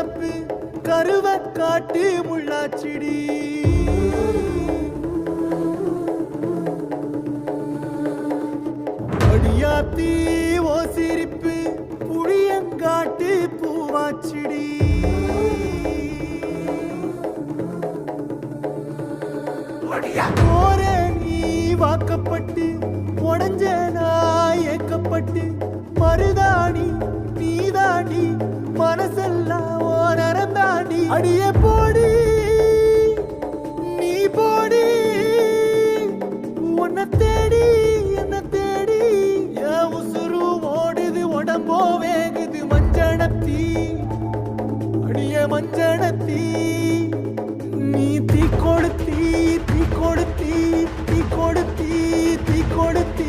நினப்பு கருவ காட்டு முள்ளாச்சிடி அடியாத்தி ஓ சிரிப்பு புளியங்காட்டு பூவாச்சிடி போற நீ வாக்கப்பட்டு உடஞ்ச நாய் ஏக்கப்பட்டு மருதாணி நீதாண்டி மனசெல்லாம் ஓ நரந்தாண்டி அடியே போடி நீ போடி உன்னை தேடி என்ன தேடி என் உசுரு ஓடுது உடம்போ வேகுது மஞ்சனத்தீ அடியே மஞ்சனத்தீ நீ தீ கொடுத்தி தீ கொடுத்தி தீ கொடுத்தி தீ கொடுத்தி